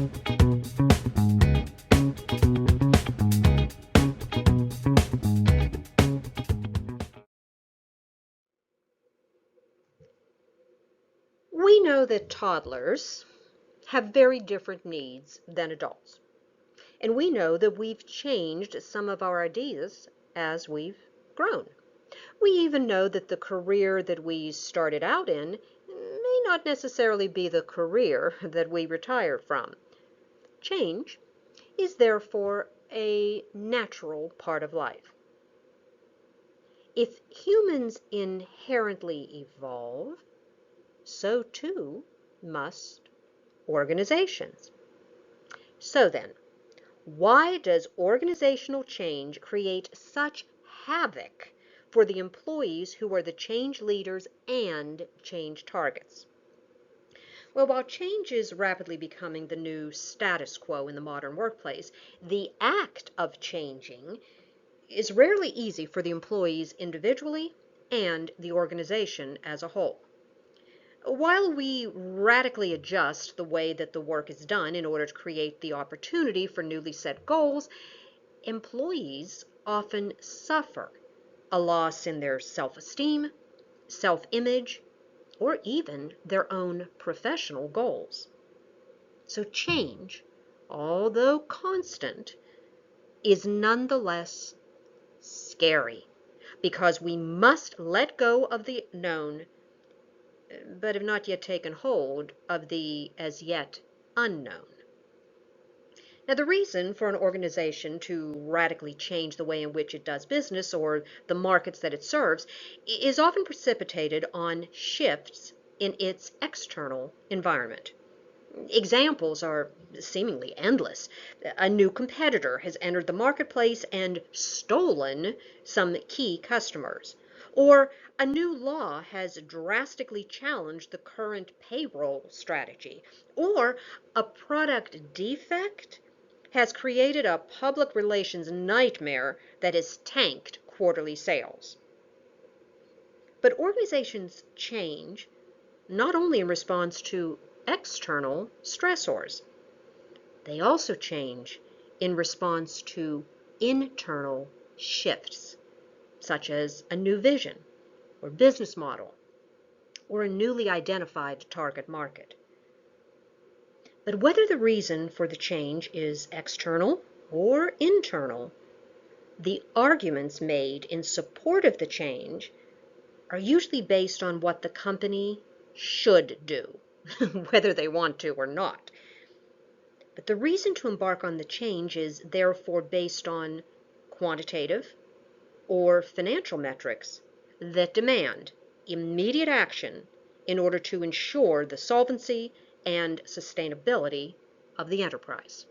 We know that toddlers have very different needs than adults. And we know that we've changed some of our ideas as we've grown. We even know that the career that we started out in may not necessarily be the career that we retire from. Change is therefore a natural part of life. If humans inherently evolve, so too must organizations. So then, why does organizational change create such havoc for the employees who are the change leaders and change targets? Well, while change is rapidly becoming the new status quo in the modern workplace, the act of changing is rarely easy for the employees individually and the organization as a whole. While we radically adjust the way that the work is done in order to create the opportunity for newly set goals, employees often suffer a loss in their self-esteem, self-image, or even their own professional goals. So change, although constant, is nonetheless scary because we must let go of the known, but have not yet taken hold of the as yet unknown. Now, the reason for an organization to radically change the way in which it does business or the markets that it serves is often precipitated on shifts in its external environment. Examples are seemingly endless. A new competitor has entered the marketplace and stolen some key customers. Or a new law has drastically challenged the current payroll strategy. Or a product defect has created a public relations nightmare that has tanked quarterly sales. But organizations change not only in response to external stressors, they also change in response to internal shifts, such as a new vision or business model or a newly identified target market. But whether the reason for the change is external or internal, the arguments made in support of the change are usually based on what the company should do, whether they want to or not. But the reason to embark on the change is therefore based on quantitative or financial metrics that demand immediate action in order to ensure the solvency and sustainability of the enterprise.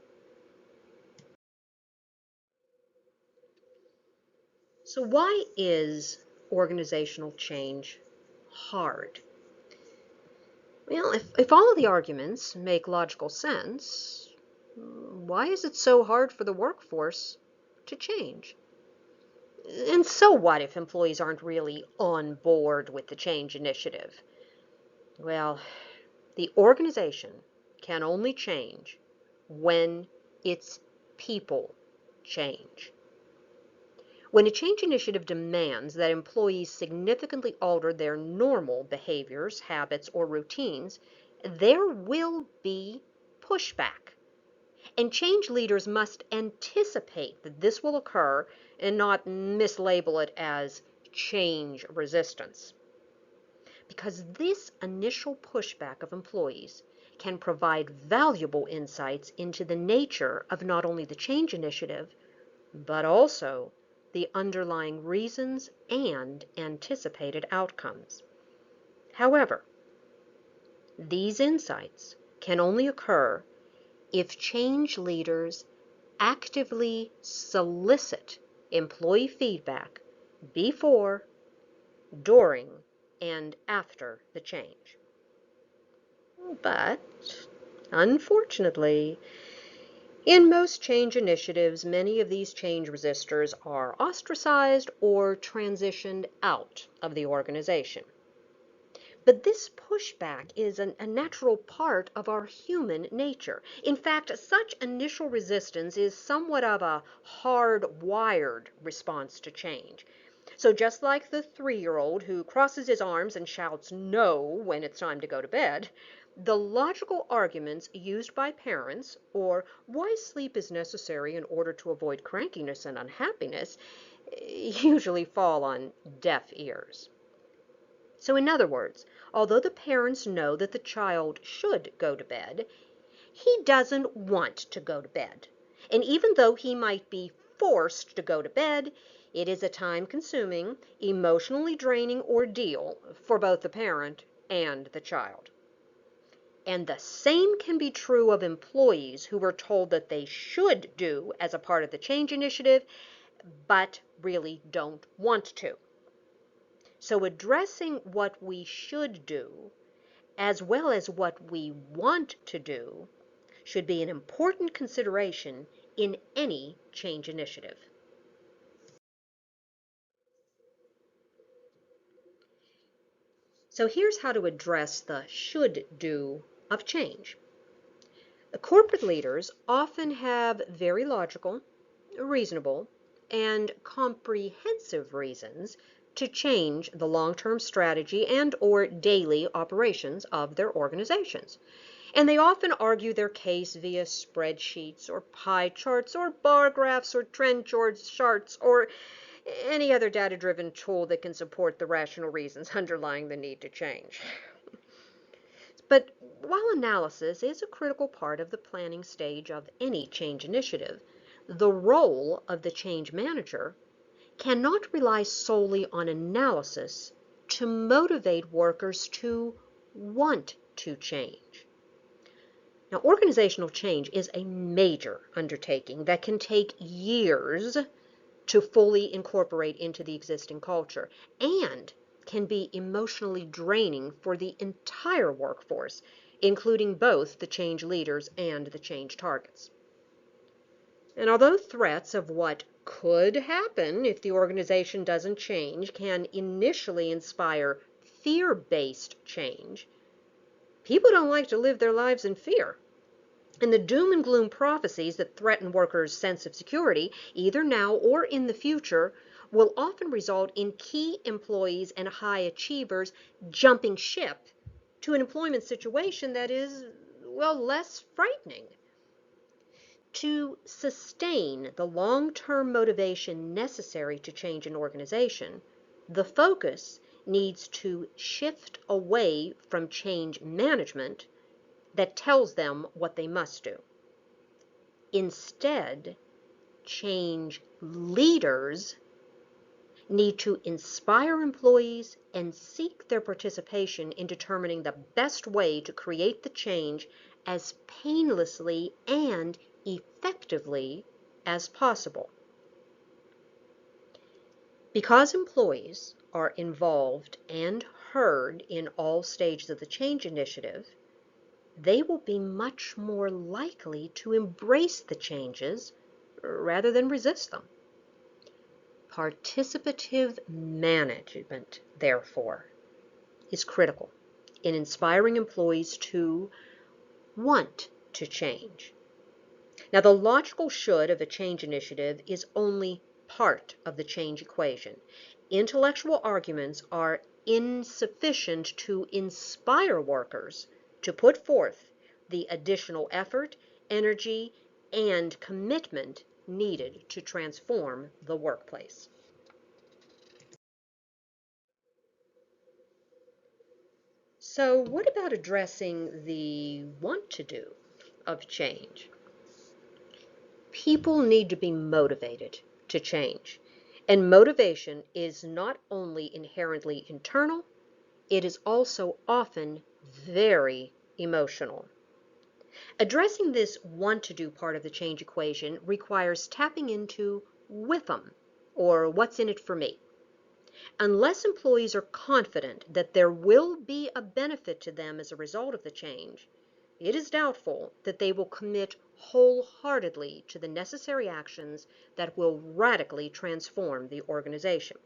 So why is organizational change hard? Well, if all of the arguments make logical sense, why is it so hard for the workforce to change? And so what if employees aren't really on board with the change initiative? Well, the organization can only change when its people change. When a change initiative demands that employees significantly alter their normal behaviors, habits, or routines, there will be pushback. And change leaders must anticipate that this will occur and not mislabel it as change resistance. Because this initial pushback of employees can provide valuable insights into the nature of not only the change initiative, but also the underlying reasons and anticipated outcomes. However, these insights can only occur if change leaders actively solicit employee feedback before, during, and after the change. But, unfortunately, in most change initiatives, many of these change resistors are ostracized or transitioned out of the organization. But this pushback is a natural part of our human nature. In fact, such initial resistance is somewhat of a hard-wired response to change. So just like the 3-year-old who crosses his arms and shouts no when it's time to go to bed, the logical arguments used by parents, or why sleep is necessary in order to avoid crankiness and unhappiness, usually fall on deaf ears. So, in other words, although the parents know that the child should go to bed, he doesn't want to go to bed. And even though he might be forced to go to bed, it is a time-consuming, emotionally draining ordeal for both the parent and the child. And the same can be true of employees who were told that they should do as a part of the change initiative, but really don't want to. So addressing what we should do as well as what we want to do should be an important consideration in any change initiative. So here's how to address the should do of change. Corporate leaders often have very logical, reasonable, and comprehensive reasons to change the long-term strategy and or daily operations of their organizations. And they often argue their case via spreadsheets or pie charts or bar graphs or trend charts or any other data-driven tool that can support the rational reasons underlying the need to change. But while analysis is a critical part of the planning stage of any change initiative, the role of the change manager cannot rely solely on analysis to motivate workers to want to change. Now, organizational change is a major undertaking that can take years to fully incorporate into the existing culture and can be emotionally draining for the entire workforce, including both the change leaders and the change targets. And although threats of what could happen if the organization doesn't change can initially inspire fear-based change, people don't like to live their lives in fear. And the doom and gloom prophecies that threaten workers' sense of security, either now or in the future, will often result in key employees and high achievers jumping ship to an employment situation that is, well, less frightening. To sustain the long-term motivation necessary to change an organization, the focus needs to shift away from change management that tells them what they must do. Instead, change leaders need to inspire employees and seek their participation in determining the best way to create the change as painlessly and effectively as possible. Because employees are involved and heard in all stages of the change initiative, they will be much more likely to embrace the changes rather than resist them. Participative management, therefore, is critical in inspiring employees to want to change. Now, the logical should of a change initiative is only part of the change equation. Intellectual arguments are insufficient to inspire workers to put forth the additional effort, energy, and commitment needed to transform the workplace. So, what about addressing the want to do of change? People need to be motivated to change. And motivation is not only inherently internal, it is also often very emotional. Addressing this want to do part of the change equation requires tapping into WIFM, or what's in it for me. Unless employees are confident that there will be a benefit to them as a result of the change, it is doubtful that they will commit wholeheartedly to the necessary actions that will radically transform the organization.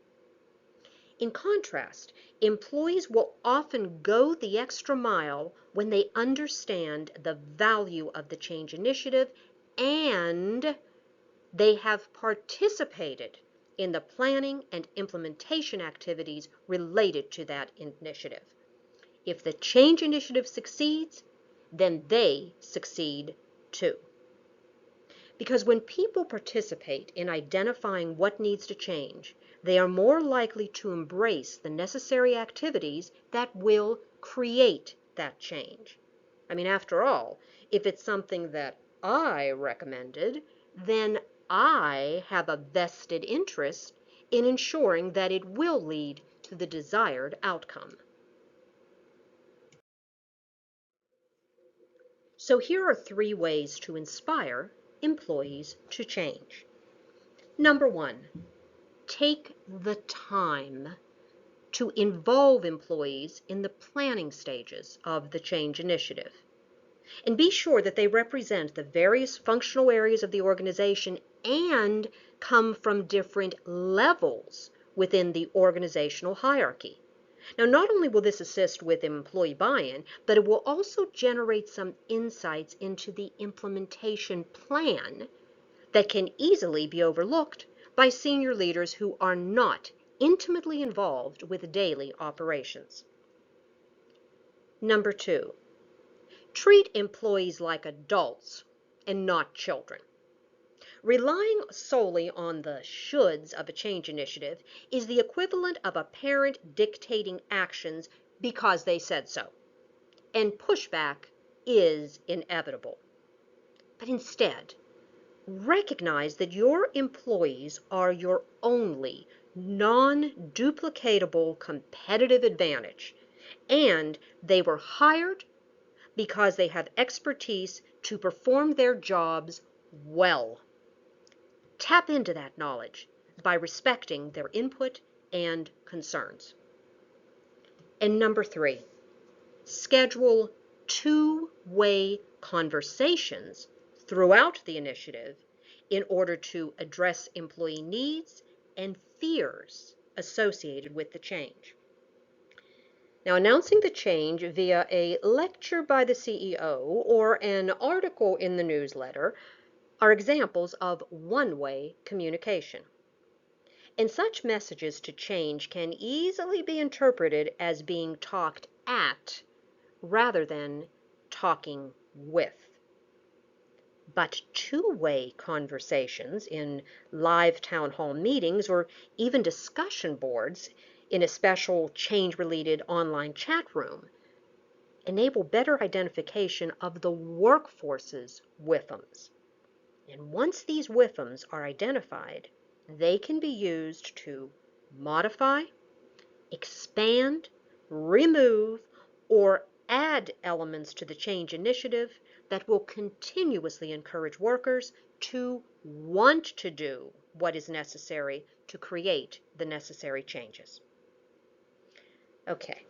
In contrast, employees will often go the extra mile when they understand the value of the change initiative and they have participated in the planning and implementation activities related to that initiative. If the change initiative succeeds, then they succeed too. Because when people participate in identifying what needs to change, they are more likely to embrace the necessary activities that will create that change. I mean, after all, if it's something that I recommended, then I have a vested interest in ensuring that it will lead to the desired outcome. So here are 3 ways to inspire employees to change. Number 1, take the time to involve employees in the planning stages of the change initiative. And be sure that they represent the various functional areas of the organization and come from different levels within the organizational hierarchy. Now, not only will this assist with employee buy-in, but it will also generate some insights into the implementation plan that can easily be overlooked by senior leaders who are not intimately involved with daily operations. Number 2, treat employees like adults and not children. Relying solely on the shoulds of a change initiative is the equivalent of a parent dictating actions because they said so, and pushback is inevitable. But instead, recognize that your employees are your only non-duplicatable competitive advantage, and they were hired because they have expertise to perform their jobs well. Tap into that knowledge by respecting their input and concerns. And number 3, schedule 2-way conversations throughout the initiative in order to address employee needs and fears associated with the change. Now, announcing the change via a lecture by the CEO or an article in the newsletter are examples of one-way communication. And such messages to change can easily be interpreted as being talked at rather than talking with. But 2-way conversations in live town hall meetings or even discussion boards in a special change-related online chat room enable better identification of the workforce's WIFMs. And once these WIFMs are identified, they can be used to modify, expand, remove, or add elements to the change initiative that will continuously encourage workers to want to do what is necessary to create the necessary changes. Okay.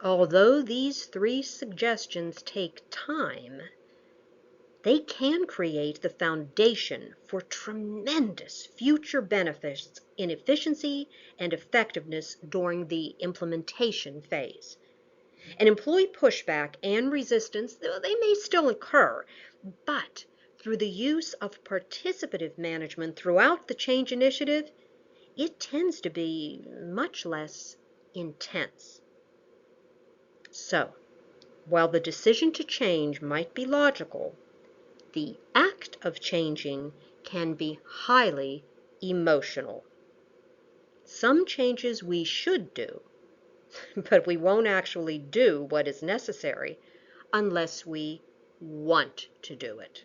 Although these 3 suggestions take time, they can create the foundation for tremendous future benefits in efficiency and effectiveness during the implementation phase. And employee pushback and resistance, they may still occur, but through the use of participative management throughout the change initiative, it tends to be much less intense. So, while the decision to change might be logical, the act of changing can be highly emotional. Some changes we should do, but we won't actually do what is necessary unless we want to do it.